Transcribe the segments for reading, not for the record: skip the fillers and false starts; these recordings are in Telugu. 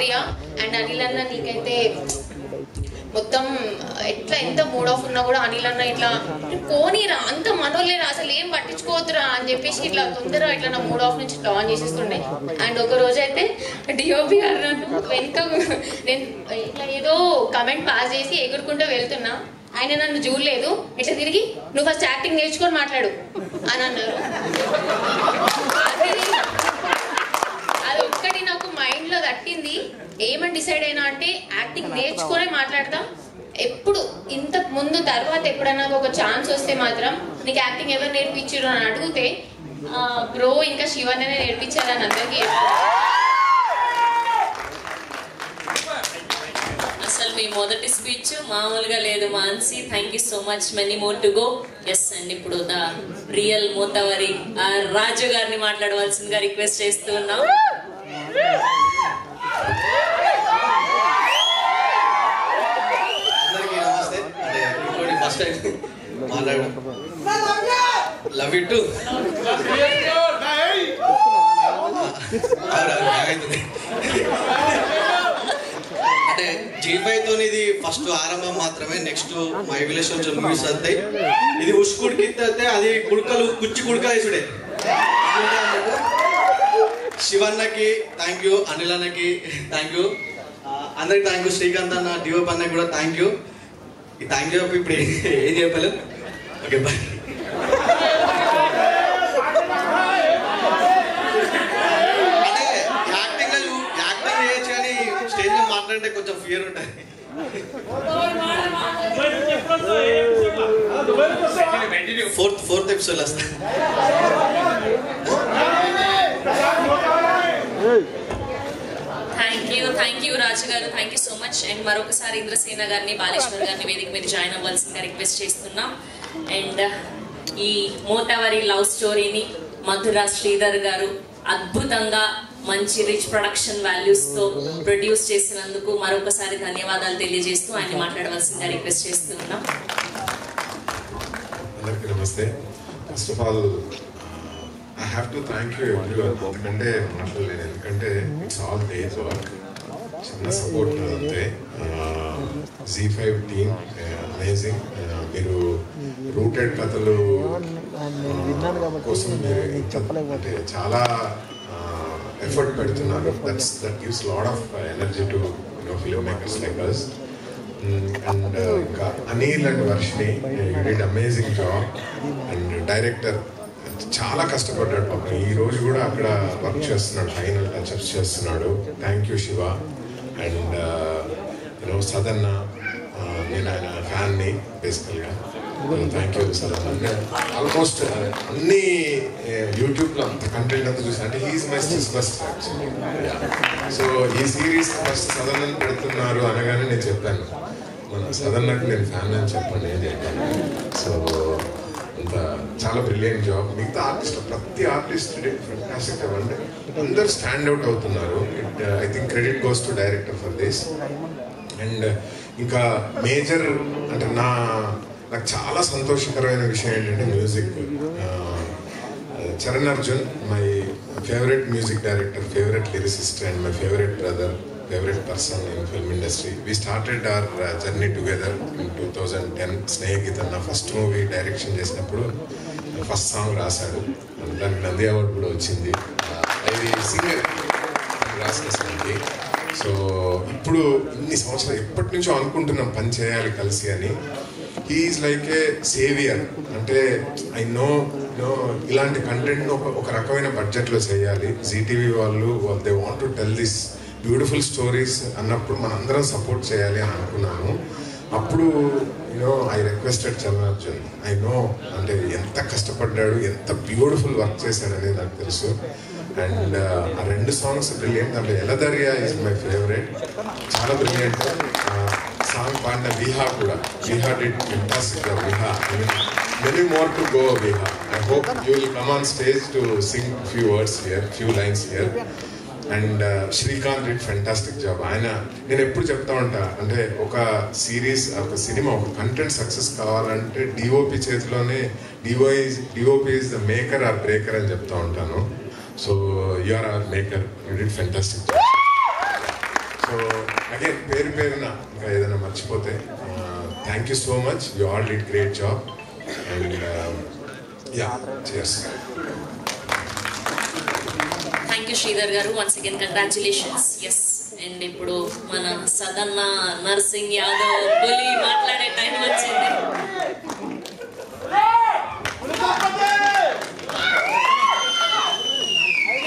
ప్రియా. అండ్ అనిల్ అన్న నీకైతే మొత్తం ఎట్లా ఎంత మూడ్ ఆఫ్ ఉన్నా కూడా అనిల్ అన్న ఇట్లా కోనిరా అంత మనోళ్ళేరా అసలు ఏం పట్టించుకోవద్దురా అని చెప్పేసి ఇట్లా తొందరగా ఇట్లా నా మూడ్ ఆఫ్ నుంచి ఇట్లా ఆన్ చేసేస్తుండే. అండ్ ఒక రోజు అయితే డిఓపి గారు నన్ను వెనుక నేను ఇట్లా ఏదో కమెంట్ పాస్ చేసి ఎగురుకుంటూ వెళ్తున్నా, ఆయన నన్ను చూడలేదు, ఇట్లా తిరిగి నువ్వు ఫస్ట్ యాక్టింగ్ నేర్చుకొని మాట్లాడు అని అన్నారు. అది ఒక్కటి నాకు మైండ్ లో తట్టింది. ఏమని డిసైడ్ అయినా అంటే యాక్టింగ్ నేర్చుకునే మాట్లాడతా. ఎప్పుడు ఇంత ముందు తర్వాత ఎప్పుడైనా ఒక ఛాన్స్ వస్తే మాత్రం నీకు యాక్టింగ్ ఎవరు నేర్పించారు అని అడిగితే బ్రో ఇంకా శివనే నేర్పించారని అందరికీ. అసలు మీ మొదటి స్పీచ్ మామూలుగా లేదు Mansi. Thank you so much, many more to go. Yes అండి, ఇప్పుడు ద రియల్ మోతవరి రాజు గారిని మాట్లాడవలసిందిగా రిక్వెస్ట్ చేస్తూ ఉన్నాం. లవ్ యూ టు అంటే G5 ఇది ఫస్ట్ ఆరంభం మాత్రమే. నెక్స్ట్ మై విలేజ్ కొంచెం మూవీస్ వస్తాయి. ఇది ఉష్కుడికితే అది కుడుకలు కుచ్చి కుడకలేసుడే. శివన్నకి థ్యాంక్ యూ, అనిల్ అన్నకి థ్యాంక్ యూ, అందరికి థ్యాంక్ యూ, శ్రీకాంత్ అన్న డిఓపి అన్నకి కూడా థ్యాంక్ యూ. ఈ థ్యాంక్ యూ ఇప్పుడు ఏం చెప్పలేదు. Okay bye. అంటే యాక్టింగ్ చేయొచ్చు కానీ స్టేజ్ లో మాట్లాడితే కొంచెం ఫియర్ ఉంటుంది. ఫోర్త్ ఎపిసోడ్ వస్తా. థ్యాంక్ యూ రాజు గారు, thank you so much. And మరొకసారి ఇంద్రసేన గారిని, బాలేశ్వర్ గారిని వేదిక మీద జాయిన్ అవ్వాల్సిందిగా రిక్వెస్ట్ చేస్తున్నాం. అండ్ ఈ మోతవరి లవ్ స్టోరీని మధుర శ్రీధర్ గారు అద్భుతంగా మంచి రిచ్ ప్రొడక్షన్ వాల్యూస్ తో ప్రొడ్యూస్ చేసినందుకు మరొకసారి ధన్యవాదాలు తెలియజేస్తూ ఆయన మాట్లాడవలసిందిగా రిక్వెస్ట్ చేస్తున్నాం. అందరికీ నమస్తే. First of all I have to thank you everyone. ఎందుకంటే మాట్లాడలేను, ఎందుకంటే ఇట్స్ ఆల్ డేస్ వర్క్. చిన్న సపోర్ట్ అంతే. Z5 team amazing. మీరు రూటెడ్ కథలు కోసం అంటే చాలా ఎఫర్ట్ పెడుతున్నారు. That gives lot of energy to film makers like us. And ఇంకా Anil and Varshini you did amazing job. And director చాలా కష్టపడ్డాడు పాపం. ఈ రోజు కూడా అక్కడ వర్క్ చేస్తున్నాడు, ఫైనల్ టచ్అప్స్ చేస్తున్నాడు. Thank you Siva. And Sadanna, నేను ఆయన ఫ్యాన్ని బేసికల్గా. Thank you Sadanna. ఆల్మోస్ట్ అన్ని యూట్యూబ్లో అంత కంటెంట్ అంతా చూసాను. అంటే he's my first actually. So ఈ సిరీస్ ఫస్ట్ సదన్న పెడుతున్నారు అనగానే నేను చెప్పాను, మన సదన్నకు నేను ఫ్యాన్ అని చెప్పండి ఏం చెప్పాను. సో అంత చాలా బ్రిలియంట్ జాబ్. మిగతా ఆర్టిస్ట్ ప్రతి ఆర్టిస్ట్ ఫెంటాస్టిక్ అవ్వండి, అందరు స్టాండ్ అవుట్ అవుతున్నారు. I think credit goes to director for this. And ఇంకా మేజర్ అంటే నాకు చాలా సంతోషకరమైన విషయం ఏంటంటే music. Charan Arjun, my favourite music director, favourite lyricist and my favourite brother, favorite person in film industry. We started our journey together in 2010. స్నేహితుడు నా ఫస్ట్ మూవీ డైరెక్షన్ చేసినప్పుడు ఫస్ట్ సాంగ్ రాశాడు, దానికి నంది అవార్డు కూడా వచ్చింది. అది సింగర్ రాసిన సాంగ్కి. సో ఇప్పుడు ఇన్ని సంవత్సరాలు ఎప్పటి నుంచో అనుకుంటున్నాం పని చేయాలి కలిసి అని. He's like a saviour. అంటే ఐ నో ఇలాంటి కంటెంట్ ఒక రకమైన బడ్జెట్లో చేయాలి. జీటీవీ వాళ్ళు they want to tell this beautiful stories అన్నప్పుడు మనందరం సపోర్ట్ చేయాలి అని అనుకున్నాను. అప్పుడు I requested Charan Arjun. I know అంటే ఎంత కష్టపడ్డాడు, ఎంత బ్యూటిఫుల్ వర్క్ చేశాడు అనేది నాకు తెలుసు. అండ్ ఆ రెండు సాంగ్స్ బ్రిలియంట్. దాంట్లో ఎలదరియా ఈజ్ మై ఫేవరెట్, చాలా బ్రిలియంట్. సాంగ్ పాడిన విహా కూడా, Viha did fantastic. Viha, many more to go Viha. I hope you will come on stage to sing few words here, few lines here. And Srikanth did fantastic job. ఆయన నేను ఎప్పుడు చెప్తా ఉంటా, అంటే ఒక సిరీస్, ఒక సినిమా, ఒక కంటెంట్ సక్సెస్ కావాలంటే డిఓపి చేతిలోనే. DOP is the maker or breaker అని చెప్తా ఉంటాను. So you are our maker, you did fantastic job. Again పేరున ఇంకా ఏదైనా మర్చిపోతే thank you so much. You all did great job and yeah cheers. Thank you Sridhar garu. Once again congratulations. Yes, and ఇప్పుడు మన సదన్న నర్సింగ్ యాదవ్ పులి మాట్లాడే టైం వచ్చింది.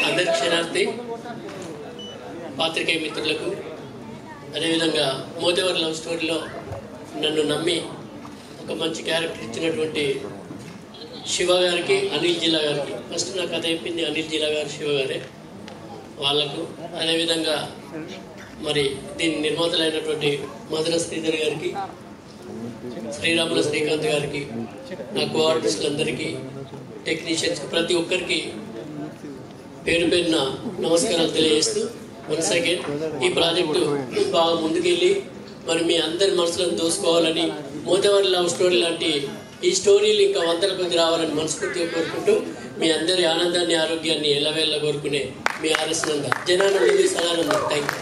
అందరి క్షణార్థి పాత్రికేయ మిత్రులకు, అదేవిధంగా మోతేవర్ లవ్ స్టోరీలో నన్ను నమ్మి ఒక మంచి క్యారెక్టర్ ఇచ్చినటువంటి శివ గారికి, అనిల్ జిల్లా గారికి, ఫస్ట్ నా కథ చెప్పింది అనిల్ జిల్లా గారు, శివ గారే, వాళ్ళకు, అదేవిధంగా మరి దీని నిర్మాతలైనటువంటి మధుర శ్రీధర్ గారికి, శ్రీరాముల శ్రీకాంత్ గారికి, నా కో ఆర్టిస్టులందరికీ, టెక్నీషియన్స్కి, ప్రతి ఒక్కరికి పేరు పేరున నమస్కారాలు తెలియజేస్తూ వన్స్ అగైన్ ఈ ప్రాజెక్టు బాగా ముందుకెళ్ళి మరి మీ అందరి మనసులను దోసుకోవాలని, మోతేవర్ లవ్ స్టోరీ లాంటి ఈ స్టోరీలు ఇంకా వందల కొద్ది రావాలని మనస్ఫూర్తిగా కోరుకుంటూ మీ అందరి ఆనందాన్ని, ఆరోగ్యాన్ని ఎల్లవేళ్ళ కోరుకునే మీ RS Nanda, Janananda Sadananda. Thank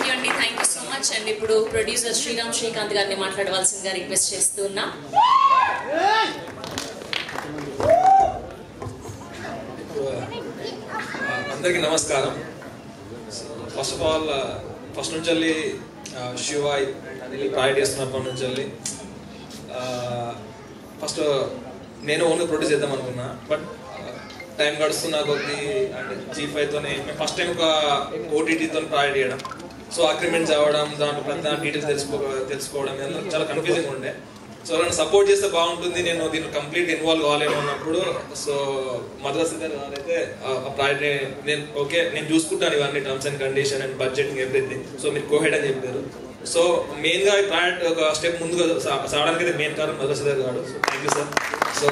you అండి. Thank you so much. And ఇప్పుడు ప్రొడ్యూసర్ శ్రీకాంత్ గారిని మాట్లాడవలసిందిగా రిక్వెస్ట్ చేస్తున్నా. అందరికీ నమస్కారం. ఫస్ట్ ఆఫ్ ఆల్ ఫస్ట్ నుంచి వెళ్ళి శివ అనిల్ ప్రాజెక్ట్ చేస్తున్నప్పటి నుంచి వెళ్ళి ఫస్ట్ నేను ఓన్గా ప్రొడ్యూస్ చేద్దాం అనుకున్నా. బట్ టైం గడుస్తున్న కొద్దీ అండ్ G5 మేము ఫస్ట్ టైం ఒక OTT ప్రాజెక్ట్ చేయడం, సో అగ్రిమెంట్స్ అవ్వడం, దాంట్లో ప్రతి డీటెయిల్స్ తెలుసుకోవడం చాలా కన్ఫ్యూజింగ్ ఉండే. సో నన్ను సపోర్ట్ చేస్తే బాగుంటుంది, నేను దీన్ని కంప్లీట్ ఇన్వాల్వ్ కావాలేమో అన్నప్పుడు సో మధుర శ్రీధర్ గారు అయితే ఆ ప్రాజెక్ట్ నేను చూసుకుంటాను ఇవన్నీ terms and condition and budgeting everything, so మీరు కోహెడ్ అని చెప్పారు. సో మెయిన్ గా ఈ ప్రాజెక్ట్ ఒక స్టెప్ ముందుగా సాగడానికి అయితే మెయిన్ కారణం మధుర శ్రీధర్ గారు. So thank you sir. So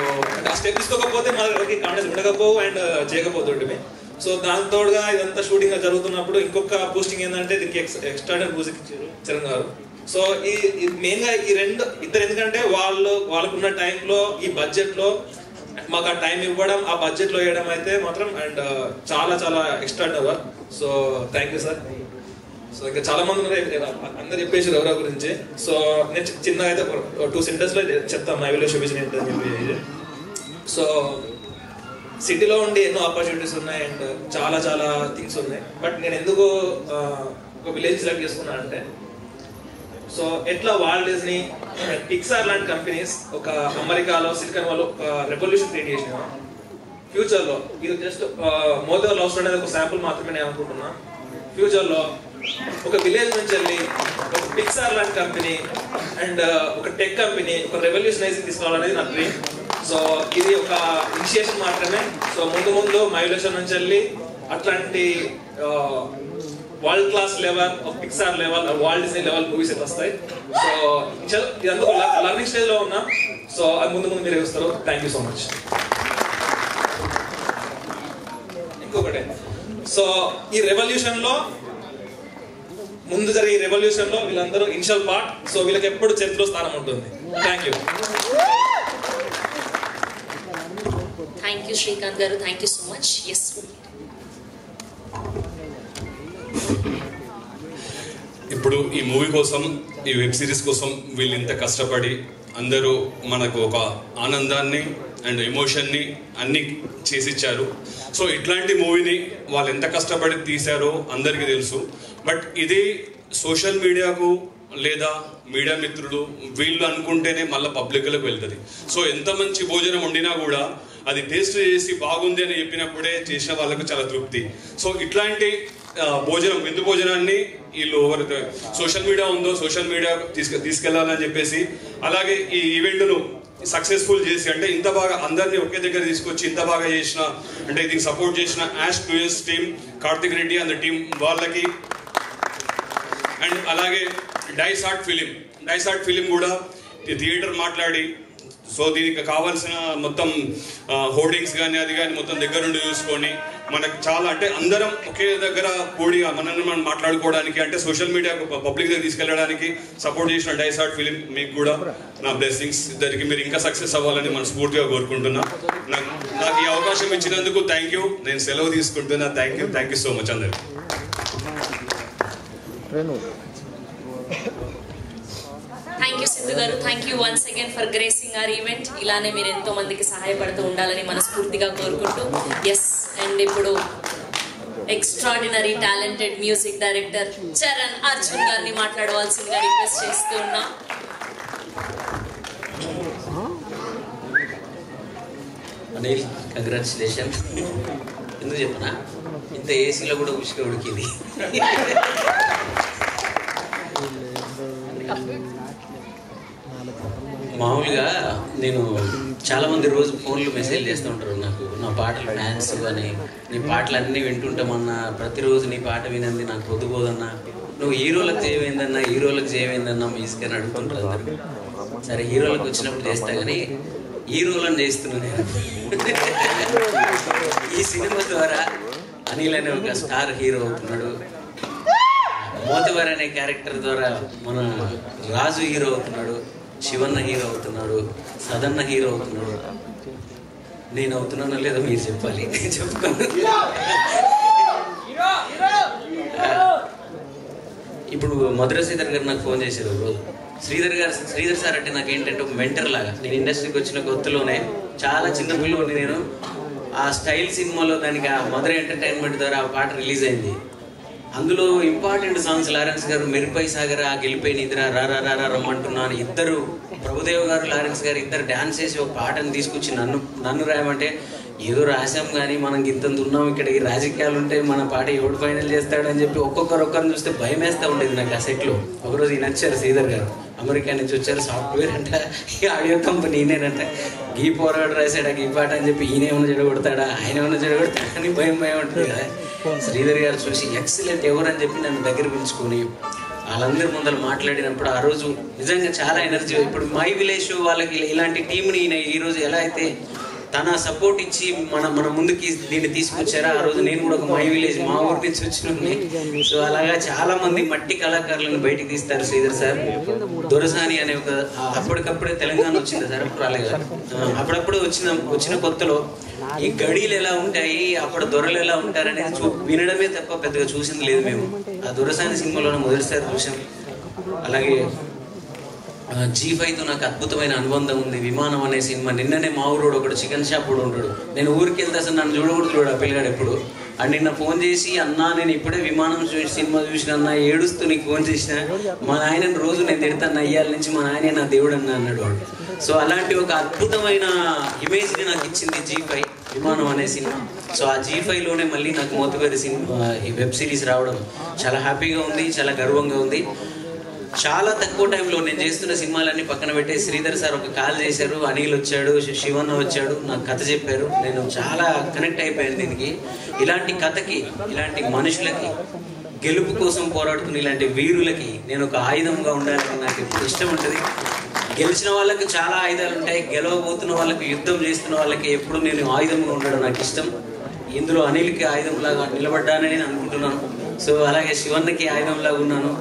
ఆ స్టెప్ తీసుకోకపోతే మనకి కాన్ఫిడెన్స్ ఉండకపోవు అండ్ చేయకపోతుంటే. సో దాని తోడుగా ఇదంతా షూటింగ్ జరుగుతున్నప్పుడు ఇంకొక పోస్టింగ్ ఏంటంటే దీనికి ఎక్స్టర్నల్ మ్యూజిక్ ఇచ్చారు చరణ్ గారు. సో ఈ మెయిన్ గా ఈ ఇద్దరు ఎందుకంటే వాళ్ళకున్న టైంలో ఈ బడ్జెట్ లో మాకు ఆ టైం ఇవ్వడం, ఆ బడ్జెట్ లో వేయడం అయితే మాత్రం అండ్ చాలా చాలా extraordinary work. So thank you sir. So ఇంకా చాలా మంది అందరు చెప్పేసారు ఎవరో గురించి. సో నేను చిన్నగా అయితే 2 సెంటెన్స్ లో చెప్తాను మై విలేజ్ విజన్ ఏంటని చెప్పి. సో సిటీలో ఉండి ఎన్నో ఆపర్చునిటీస్ ఉన్నాయి అండ్ చాలా చాలా థింగ్స్ ఉన్నాయి. బట్ నేను ఎందుకు ఒక విలేజ్ సెలెక్ట్ చేసుకున్నాను అంటే, సో ఎట్లా వాల్ట్ డిజ్నీ, పిక్సార్ లాంటి కంపెనీస్ ఒక అమెరికాలో సిలికాన్ వాళ్ళు ఒక రెవల్యూషన్ క్రియేట్ చేసిన ఫ్యూచర్ లో, ఇది జస్ట్ మోతేవర్ లవ్ స్టోరీ అనేది ఒక శాంపుల్ మాత్రమే నేను అనుకుంటున్నా. ఫ్యూచర్ లో ఒక విలేజ్ నుంచి వెళ్ళి ఒక పిక్సార్ లాంటి కంపెనీ అండ్ ఒక టెక్ కంపెనీ ఒక రెవల్యూషనైజింగ్ తీసుకోవాలనేది నా డ్రీమ్. సో ఇది ఒక ఇనిషియేషన్ మాత్రమే. సో ముందు మైలేషన్ నుంచి వెళ్ళి అట్లాంటి world class level, Pixar level, Walt Disney level movies అయితే వస్తాయి. సో ఇదంతా లర్నింగ్ స్టేజ్ లో ఉన్నా. సో అది ముందు మీరు చూస్తారు. Thank you so much. ఇంకొకటి, సో ఈ రెవల్యూషన్ లో ముందు జరిగే రెవల్యూషన్ లో వీళ్ళందరూ ఇనిషియల్ పార్ట్. సో వీళ్ళకి ఎప్పుడు చరిత్రలో స్థానం ఉంటుంది. Thank you. Thank you Srikanth garu. Thank you so much. Yes, ఇప్పుడు ఈ మూవీ కోసం, ఈ వెబ్ సిరీస్ కోసం వీళ్ళు ఇంత కష్టపడి అందరూ మనకు ఒక ఆనందాన్ని అండ్ ఎమోషన్ని అన్ని చేసిచ్చారు. సో ఇట్లాంటి మూవీని వాళ్ళు ఎంత కష్టపడి తీశారో అందరికీ తెలుసు. బట్ ఇది సోషల్ మీడియాకు లేదా మీడియా మిత్రులు వీళ్ళు అనుకుంటేనే మళ్ళీ పబ్లిక్లకు వెళ్తుంది. సో ఎంత మంచి భోజనం వండినా కూడా అది టేస్ట్ చేసి బాగుంది అని చెప్పినప్పుడే చేసిన వాళ్ళకు చాలా తృప్తి. సో ఇట్లాంటి భోజనం, విందు భోజనాన్ని వీళ్ళు ఎవరైతే సోషల్ మీడియా ఉందో సోషల్ మీడియా తీసుకెళ్లాలని చెప్పేసి, అలాగే ఈ ఈవెంట్ను సక్సెస్ఫుల్ చేసి, అంటే ఇంత బాగా అందరినీ ఒకే దగ్గర తీసుకొచ్చి ఇంత బాగా చేసిన, అంటే దీనికి సపోర్ట్ చేసిన Ash tours team, Karthik Reddy and team వాళ్ళకి, అండ్ అలాగే డైసార్ట్ ఫిలిం కూడా థియేటర్ మాట్లాడి, సో దీనికి కావాల్సిన మొత్తం హోర్డింగ్స్ కానీ అది కానీ మొత్తం దగ్గర నుండి చూసుకొని మనకు చాలా, అంటే అందరం ఒకే దగ్గర కూడి మనల్ని మనం మాట్లాడుకోవడానికి, అంటే సోషల్ మీడియా పబ్లిక్ దగ్గర తీసుకెళ్ళడానికి సపోర్ట్ చేసిన డైసార్ట్ ఫిలిం మీకు కూడా నా బ్లెస్సింగ్స్. ఇద్దరికి మీరు ఇంకా సక్సెస్ అవ్వాలని మనస్ఫూర్తిగా కోరుకుంటున్నా. నాకు ఈ అవకాశం ఇచ్చినందుకు థ్యాంక్ యూ. నేను సెలవు తీసుకుంటున్నా. థ్యాంక్ యూ సో మచ్ అందరికి. థ్యాంక్ యూ సింధు గారు, thank you once again for gracing our event. ఇలానే మీరు ఎంతో మందికి సహాయపడుతూ ఉండాలని మనస్ఫూర్తిగా కోరుకుంటూ ఎస్. అండ్ ఇప్పుడు extraordinary talented music director Charan Arjun గారిని మాట్లాడవలసిందిగా రిక్వెస్ట్ చేస్తూ ఉన్నా. అనిల్, కంగ్రాచులేషన్. ఎందుకు చెప్పనా, ఇంత ఏసీలో కూడా ఉసుక ఉడికింది. మామూలుగా నేను చాలామంది రోజు ఫోన్లో మెసేజ్ చేస్తూ ఉంటారు నాకు, నా పాటలు ఫ్యాన్స్ అని, నీ పాటలు అన్నీ వింటుంటామన్నా, ప్రతిరోజు నీ పాట వినంది నాకు పొద్దుపోదన్నా, నువ్వు హీరోలకు చేయమైందన్నా, హీరోలకు చేయమైందన్నా మ్యూజిక్ అని అడుగుతుంటారు అందరు. సరే, హీరోలకు వచ్చినప్పుడు చేస్తా కానీ హీరోలను చేస్తున్నాను నేను. ఈ సినిమా ద్వారా అనిల్ అనే ఒక స్టార్ హీరో అవుతున్నాడు. మోతవర్ అనే క్యారెక్టర్ ద్వారా మన రాజు హీరో అవుతున్నాడు, శివన్న హీరో అవుతున్నాడు, సదన్న హీరో అవుతున్నాడు. నేను అవుతున్నానో లేదో మీరు చెప్పాలి, నేను చెప్పుకోను. ఇప్పుడు మధుర శ్రీధర్ గారు నాకు ఫోన్ చేశారు రోజు. శ్రీధర్ సార్ అంటే నాకు ఏంటంటే ఒక మెంటర్ లాగా. నేను ఇండస్ట్రీకి వచ్చిన కొత్తలోనే చాలా చిన్న పిల్లవాడిని నేను. ఆ స్టైల్ సినిమాలో దానికి ఆ మధుర ఎంటర్టైన్మెంట్ ద్వారా ఆ పాట రిలీజ్ అయింది. అందులో ఇంపార్టెంట్ సాంగ్స్ లారెన్స్ గారు మెరుపై సాగర, గెలిపై నిద్ర, రారా రారా రమ్మంటున్నాను, ఇద్దరు ప్రభుదేవ్ గారు లారెన్స్ గారు ఇద్దరు డాన్స్ చేసి ఒక పాటను తీసుకొచ్చి నన్ను రాయమంటే ఏదో రాసాం కానీ మనకి ఇంతంత ఉన్నాం, ఇక్కడికి రాజకీయాలు ఉంటే మన పాట ఎవడు ఫైనల్ చేస్తాడని చెప్పి ఒక్కొక్కరిని చూస్తే భయం వేస్తూ ఉండేది నాకు. ఆ సెట్లో ఒకరోజు ఈయన వచ్చారు, శ్రీధర్ గారు అమెరికా నుంచి వచ్చారు, సాఫ్ట్వేర్ అంట, ఆడియో కంపెనీ ఈయనేనంట, గీ పోరాడు రాశాడా గీ పాట అని చెప్పి ఈయన ఏమైనా చెడగొడతాడా, ఆయన ఏమైనా చెడగొడతాడా అని భయం ఉంటుంది కదా. శ్రీధర్ గారు చూసి ఎక్సలెంట్ ఎవరని చెప్పి నన్ను దగ్గర పిలుచుకొని వాళ్ళందరి ముందర మాట్లాడినప్పుడు ఆ రోజు నిజంగా చాలా ఎనర్జీ. ఇప్పుడు మై విలేజ్ వాళ్ళకి ఇలాంటి టీంని ఈరోజు ఎలా అయితే తన సపోర్ట్ ఇచ్చి మన ముందుకి దీన్ని తీసుకొచ్చారా, ఆ రోజు నేను కూడా ఒక మై విలేజ్ మా ఊరి నుంచి వచ్చిన. సో అలాగా చాలా మంది మట్టి కళాకారులను బయటికి తీస్తారు శ్రీధర్ సార్. దొరసాని అనే ఒక అప్పటికప్పుడే తెలంగాణ వచ్చింది సార్, అప్పుడు అలాగే అప్పుడప్పుడు వచ్చిన కొత్తలో ఈ గడీలు ఎలా ఉంటాయి, అప్పుడు దొరలు ఎలా ఉంటారనేది వినడమే తప్ప పెద్దగా చూసింది లేదు మేము. ఆ దొరసాని సినిమాలోనే మొదటిసారి చూసాం. అలాగే G5తో నాకు అద్భుతమైన అనుబంధం ఉంది. విమానం అనే సినిమా, నిన్ననే మా ఊరోడు ఒకడు చికెన్ షాప్ కూడా ఉంటాడు, నేను ఊరికి వెళ్తే అసలు నన్ను చూడకూడదు ఆ పిల్లగాడు ఎప్పుడు. అండ్ నిన్న ఫోన్ చేసి, అన్నా నేను ఇప్పుడే విమానం సినిమా చూసిన అన్న, ఏడుస్తూ నీకు ఫోన్ చేసిన, మా నాయనని రోజు నేను తిడతాను, అయ్యాల నుంచి మా నాయనే నా దేవుడు అన్న అన్నాడు వాడు. సో అలాంటి ఒక అద్భుతమైన ఇమేజ్ని నాకు ఇచ్చింది G5 విమానం అనే సినిమా. సో ఆ G5లోనే మళ్ళీ నాకు మోతవరి సినిమా ఈ వెబ్ సిరీస్ రావడం చాలా హ్యాపీగా ఉంది, చాలా గర్వంగా ఉంది. చాలా తక్కువ టైంలో నేను చేస్తున్న సినిమాలన్నీ పక్కన పెట్టే శ్రీధర్ సార్ ఒక కాల్ చేశారు, అనిల్ వచ్చాడు, శివన్న వచ్చాడు, నాకు కథ చెప్పారు. నేను చాలా కనెక్ట్ అయిపోయాను దీనికి. ఇలాంటి కథకి, ఇలాంటి మనుషులకి, గెలుపు కోసం పోరాడుతున్న ఇలాంటి వీరులకి నేను ఒక ఆయుధంగా ఉండాలని నాకు ఎప్పుడు ఇష్టం ఉంటుంది. గెలిచిన వాళ్ళకి చాలా ఆయుధాలు ఉంటాయి, గెలవబోతున్న వాళ్ళకి, యుద్ధం చేస్తున్న వాళ్ళకి ఎప్పుడు నేను ఆయుధంగా ఉండడం నాకు ఇష్టం. ఇందులో అనిల్కి ఆయుధంలాగా నిలబడ్డానని నేను అనుకుంటున్నాను. సో అలాగే శివన్నకి ఆయుధంలాగా ఉన్నాను.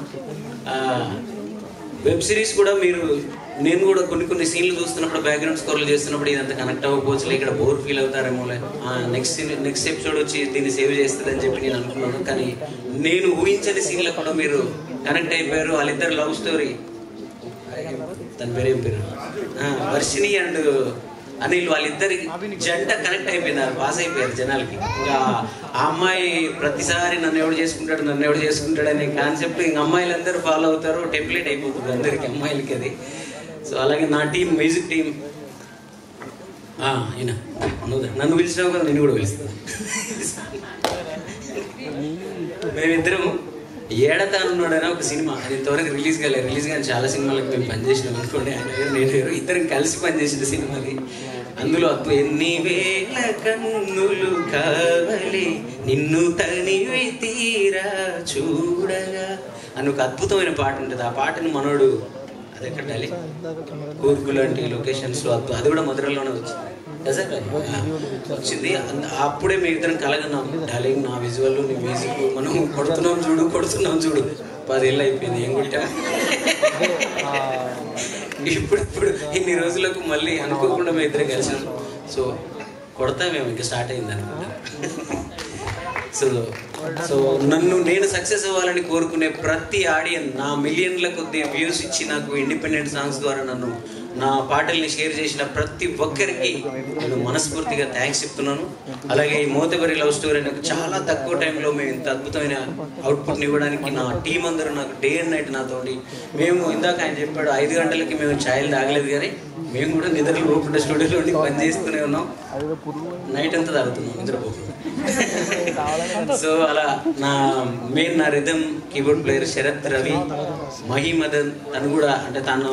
వెబ్ సిరీస్ కూడా నేను కూడా కొన్ని సీన్లు చూస్తున్నప్పుడు, బ్యాక్గ్రౌండ్ స్కోర్లు చేస్తున్నప్పుడు ఇదంతా కనెక్ట్ అవ్వకపోవచ్చు, ఇక్కడ బోర్ ఫీల్ అవుతారేమో, నెక్స్ట్ ఎపిసోడ్ వచ్చి దీన్ని సేవ్ చేస్తుందని చెప్పి నేను అనుకున్నాను. కానీ నేను ఊహించని సీన్లకు కూడా మీరు కనెక్ట్ అయిపోయారు. వాళ్ళిద్దరు లవ్ స్టోరీ, తన పేరేం పేరు, వర్షిణి అండ్ అనిల్, వాళ్ళిద్దరి జంట కనెక్ట్ అయిపోయినారు, పాస్ అయిపోయారు జనాలకి. ఇంకా ఆ అమ్మాయి ప్రతిసారి నన్ను ఎవడు చేసుకుంటాడు అనే కాన్సెప్ట్ ఇంక అమ్మాయిలందరూ ఫాలో అవుతారు, టెంప్లెట్ అయిపోతుంది అందరికి అమ్మాయిలకి అది. సో అలాగే నా టీం, మ్యూజిక్ టీం, నన్ను పిలిచినావు కదా, నేను కూడా పిలుస్తాను. మేమిద్దరం ఏడతానున్నాడని ఒక సినిమా, అది ఇంతవరకు రిలీజ్ కానీ చాలా సినిమాలకు మేము పనిచేసినాం అనుకోండి. ఆయన నేను ఇద్దరం కలిసి పనిచేసిన సినిమాది. అందులో ఎన్ని వేల కన్నులు కావాలి నిన్ను తనివి తీరా చూడగా అని ఒక అద్భుతమైన పాట ఉంటుంది. ఆ పాటను మనోడు అది ఎక్కడ డాలి కూర్గు లాంటి లొకేషన్స్లో అది కూడా మధురలోనే వచ్చింది. అప్పుడే మేము ఇద్దరం కలగన్నాం, డార్లింగ్ నా విజువల్ నీ మ్యూజిక్ మనం కొడుతున్నాం చూడు 10 ఏళ్ళు అయిపోయింది, ఏం కొట్టాం. ఇప్పుడు ఇన్ని రోజులకు మళ్ళీ అనుకోకుండా మేము ఇద్దరం కలిసాం. సో కొడతా మేము ఇంకా స్టార్ట్ అయింది అనుకుంటా. సో నేను సక్సెస్ అవ్వాలని కోరుకునే ప్రతి ఆడియన్స్, నా మిలియన్ల కొద్ది వ్యూస్ ఇచ్చి నాకు ఇండిపెండెంట్ సాంగ్స్ ద్వారా నా పాటల్ని షేర్ చేసిన ప్రతి ఒక్కరికి నేను మనస్ఫూర్తిగా థ్యాంక్స్ చెప్తున్నాను. అలాగే ఈ మోతబరి లవ్ స్టోరీ నాకు చాలా తక్కువ టైంలో మేము ఇంత అద్భుతమైన అవుట్పుట్ని ఇవ్వడానికి నా టీం అందరూ నాకు డే అండ్ నైట్ నాతో మేము ఇందాక ఆయన చెప్పాడు 5 గంటలకి మేము ఛాయలు తాగలేదు, కానీ మేము కూడా నిద్రలు పోకుండా స్టూడియోలో ఉండి పని చేస్తూనే ఉన్నాం, నైట్ అంతా తాగుతున్నాం నిద్రపోకుండా. సో అలా నా rhythm keyboard player Sarath Ravi, Mahimadan, తను కూడా అంటే తను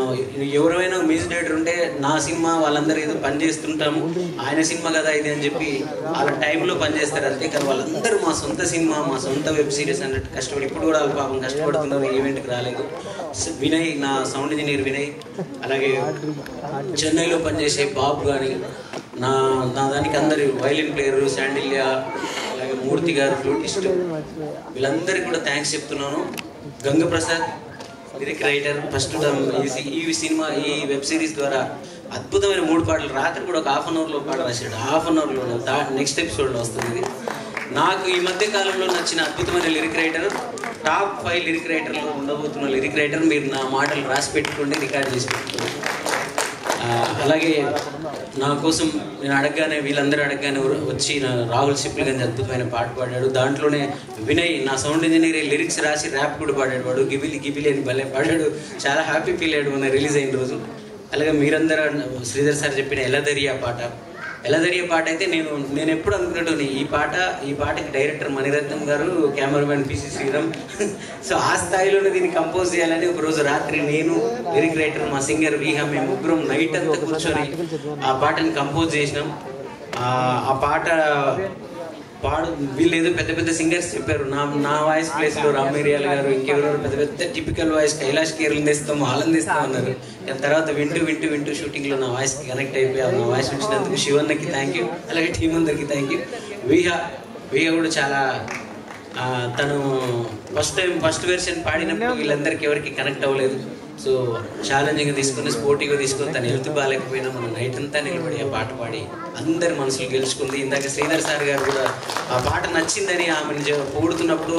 ఎవరైనా మ్యూజిక్ డైరెక్టర్ ఉంటే నా సినిమా వాళ్ళందరూ ఏదో పని చేస్తుంటాము, ఆయన సినిమా కదా ఇది అని చెప్పి వాళ్ళ టైంలో పనిచేస్తారు అంతే, కానీ వాళ్ళందరూ మా సొంత సినిమా మా సొంత వెబ్ సిరీస్ అన్నట్టు కష్టపడి ఇప్పుడు కూడా వాళ్ళు పాపం కష్టపడుతున్నారు, ఈవెంట్కి రాలేదు. వినయ్, నా సౌండ్ ఇంజనీర్ వినయ్, అలాగే చెన్నైలో పనిచేసే బాబు కానీ నా దానికి అందరి వైలిన్ ప్లేయరు శాండిల్య, అలాగే మూర్తి గారు ఫ్లూటిస్ట్, వీళ్ళందరికీ కూడా థ్యాంక్స్ చెప్తున్నాను. గంగప్రసాద్ లిరిక్ రైటర్, ఫస్ట్ ఈ వెబ్ సిరీస్ ద్వారా అద్భుతమైన 3 పాటలు రాత్రి కూడా ఒక ½ అన్ అవర్లో పాట రాశాడు, ½ అన్ అవర్లో నెక్స్ట్ ఎపిసోడ్లో వస్తుంది. నాకు ఈ మధ్య కాలంలో నచ్చిన అద్భుతమైన లిరిక్ రైటర్, టాప్ 5 లిరిక్ రైటర్లో ఉండబోతున్న లిరిక్ రైటర్. మీరు నా మాటలు రాసి పెట్టుకోండి, రికార్డ్ చేసి పెట్టుకోండి. అలాగే నా కోసం నేను అడగగానే వీళ్ళందరూ అడగగానే వచ్చి నా రాహుల్ సిప్లిగంజ్ అద్భుతమైన పాట పాడాడు. దాంట్లోనే వినయ్ నా సౌండ్ ఇంజనీర్ లిరిక్స్ రాసి ర్యాప్ కూడా పాడాడు. వాడు గిబిలి అని భలే పాడాడు, చాలా హ్యాపీ ఫీల్ అయ్యాడు మన రిలీజ్ అయిన రోజు. అలాగే మీరందరూ శ్రీధర్ సార్ చెప్పిన ఎలదరియా పాట అయితే నేను ఎప్పుడు అనుకున్నట్టు ఈ పాటకి డైరెక్టర్ మణిరత్నం గారు, కెమెరామెన్ పిసి శ్రీరామ్. సో ఆ స్థాయిలోనే దీన్ని కంపోజ్ చేయాలని ఒకరోజు రాత్రి నేను, లిరిక్ రైటర్ మా సింగర్ విహా, మేము ముగ్గురం నైట్ అంతా కూర్చొని ఆ పాటని కంపోజ్ చేసినాం. ఆ పాట వీళ్ళు ఏదో పెద్ద సింగర్స్ చెప్పారు, నా వాయిస్ ప్లేస్లో రామేరియాల్ గారు, ఇంకెవరెవరు పెద్ద టిపికల్ వాయిస్ కైలాష్ కేర్లు తెస్తాము ఆనందిస్తాం అన్నారు. తర్వాత వింటూ షూటింగ్లో నా వాయిస్కి కనెక్ట్ అయిపోయి నా వాయిస్ వచ్చినందుకు శివన్నకి థ్యాంక్ యూ, అలాగే టీం అందరికి థ్యాంక్ యూ. విహా కూడా చాలా తను ఫస్ట్ వెర్షన్ పాడినప్పుడు వీళ్ళందరికీ ఎవరికి కనెక్ట్ అవ్వలేదు. సో ఛాలెంజింగ్గా తీసుకొని స్పోర్టివ్గా తీసుకొని తను హెల్త్ బాగాలేకపోయినా మనం నైట్ అంతా నిలబడి ఆ పాట పాడి అందరి మనసులు గెలుచుకుంది. ఇందాక శ్రీధర్ సార్ గారు కూడా ఆ పాట నచ్చిందని ఆమెను పొగుడుతున్నప్పుడు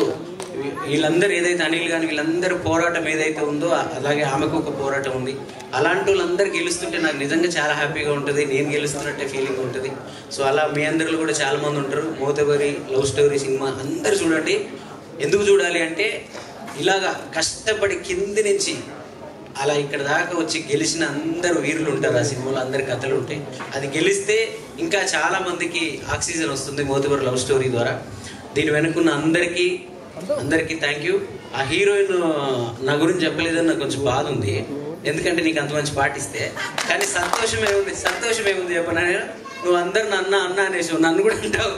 వీళ్ళందరూ ఏదైతే అనిల్ కానీ వీళ్ళందరూ పోరాటం ఏదైతే ఉందో అలాగే ఆమెకు ఒక పోరాటం ఉంది. అలాంటి వాళ్ళందరూ గెలుస్తుంటే నాకు నిజంగా చాలా హ్యాపీగా ఉంటుంది, నేను గెలుస్తున్నట్టే ఫీలింగ్ ఉంటుంది. సో అలా మీ అందరిలో కూడా చాలామంది ఉంటారు. మోతబరి లవ్ స్టోరీ సినిమా అందరూ చూడండి. ఎందుకు చూడాలి అంటే ఇలాగా కష్టపడి కింది నుంచి అలా ఇక్కడ దాకా వచ్చి గెలిచిన అందరు వీరులు ఉంటారు ఆ సినిమాలో, అందరి కథలు ఉంటాయి. అది గెలిస్తే ఇంకా చాలా మందికి ఆక్సిజన్ వస్తుంది మోతబరి లవ్ స్టోరీ ద్వారా. దీని వెనుకున్న అందరికీ థ్యాంక్ యూ. ఆ హీరోయిన్ నా గురించి చెప్పలేదని నాకు కొంచెం బాధ ఉంది, ఎందుకంటే నీకు అంత మంచి పాటిస్తే. కానీ సంతోషం ఏముంది చెప్పనా, నువ్వు అందరు అన్న అనేసి నన్ను కూడా అంటావు,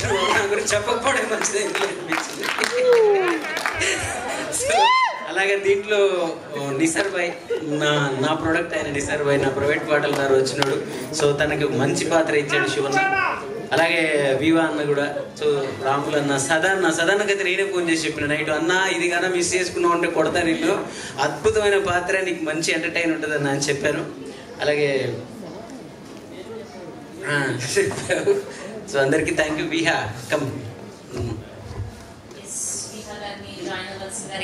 నువ్వు నా గురించి చెప్పకపోవడం మంచిది అనిపించింది. అలాగే దీంట్లో నిసార్ భాయ్ నా ప్రొడక్ట్ అయిన నిసార్ భాయ్ నా ప్రైవేట్ పాటల ద్వారా వచ్చినాడు. సో తనకి మంచి పాత్ర ఇచ్చాడు శివన్న. అలాగే వివా అన్న కూడా, సో రాములు అన్న, సదాన్నకైతే నేనే ఫోన్ చేసి చెప్పిన నైట్, అన్న ఇది కానీ మిస్ చేసుకున్నావు అంటే కొడతా నిన్ను, అద్భుతమైన పాత్ర, నీకు మంచి ఎంటర్టైన్ ఉంటుంది అన్న అని చెప్పాను. అలాగే చెప్పావు. సో అందరికీ thank you. Viha come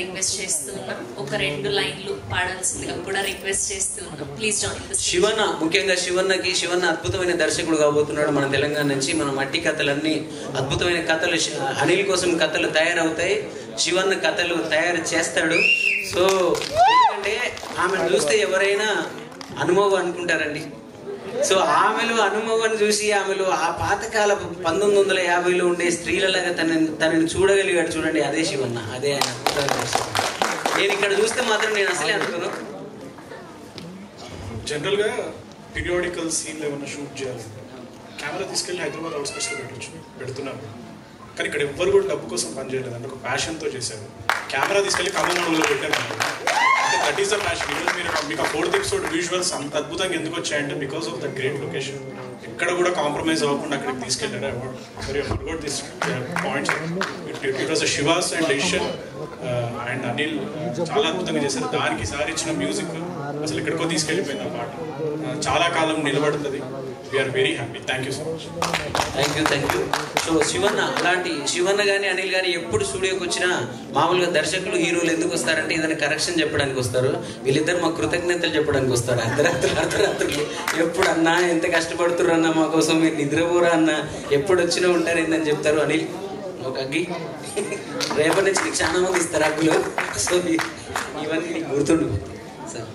request చేస్తున్నాం, ఒక 2 లైన్లు పాడాల్సిందిగా కూడా రిక్వెస్ట్ చేస్తున్నాం. Please join. శివన్న, ముఖ్యంగా శివన్న అద్భుతమైన దర్శకుడు కాబోతున్నాడు మన తెలంగాణ నుంచి. మన మట్టి కథలన్నీ అద్భుతమైన కథలు, అనిల్ కోసం కథలు తయారవుతాయి, శివన్న కథలు తయారు చేస్తాడు. సో ఎందుకంటే ఆమెను చూస్తే ఎవరైనా అనుభవం అనుకుంటారండి. సో ఆమెలో అనుభవాన్ని చూసి ఆమెలో ఆ పాతకాల 1950లో ఉండే స్త్రీలలాగా తనని చూడగలిగాడు చూడండి, అదే శివన్న, అదే ఆయన. నేను ఇక్కడ చూస్తే మాత్రం నేను అసలే అనుకోను. జనరల్గా పీరియాడికల్ సీన్లు ఏమన్నా షూట్ చేయాలి, కెమెరా తీసుకెళ్ళి హైదరాబాద్ అవుట్స్కట్స్లో పెడుతున్నాను. కానీ ఇక్కడ ఎవ్వరు కూడా డబ్బు కోసం పనిచేయలేదు, అంటే ఒక ప్యాషన్తో చేశారు. కెమెరా తీసుకెళ్ళి కమలనాడులో పెట్టాను. That is the passion. ఈరోజు మీకు ఆ 4th ఎపిసోడ్ విజువల్స్ అంత అద్భుతంగా ఎందుకు వచ్చాయంటే because of that great location. ఎక్కడ కూడా కాంప్రమైజ్ అవ్వకుండా అక్కడికి తీసుకెళ్ళారు. Points it was she was and decision and Anil చాలా అద్భుతంగా చేశారు. దానికి సార్ ఇచ్చిన మ్యూజిక్ అసలు ఎక్కడికో తీసుకెళ్ళిపోయింది. ఆ పాట చాలా కాలం నిలబడుతుంది. We are very happy. Thank you so much. Thank you. So Shivanna, అలాంటి శివన్న కానీ అనిల్ కానీ ఎప్పుడు స్టూడియోకి వచ్చినా మామూలుగా దర్శకులు హీరోలు ఎందుకు వస్తారంటే ఏదైనా కరెక్షన్ చెప్పడానికి వస్తారు. వీళ్ళిద్దరు మా కృతజ్ఞతలు చెప్పడానికి వస్తారు. అర్ధరాత్రులు ఎప్పుడు అన్నా ఎంత కష్టపడుతున్నారు అన్న మా కోసం, మీరు నిద్రపోరా అన్న, ఎప్పుడు వచ్చినా ఉంటారు ఏందని చెప్తారు. అనిల్ ఒక అగ్గి రేపటి నుంచి నీకు చాలా మంది ఇస్తారు అగ్గులు. సో ఇవన్నీ నీకు గుర్తుండు సార్.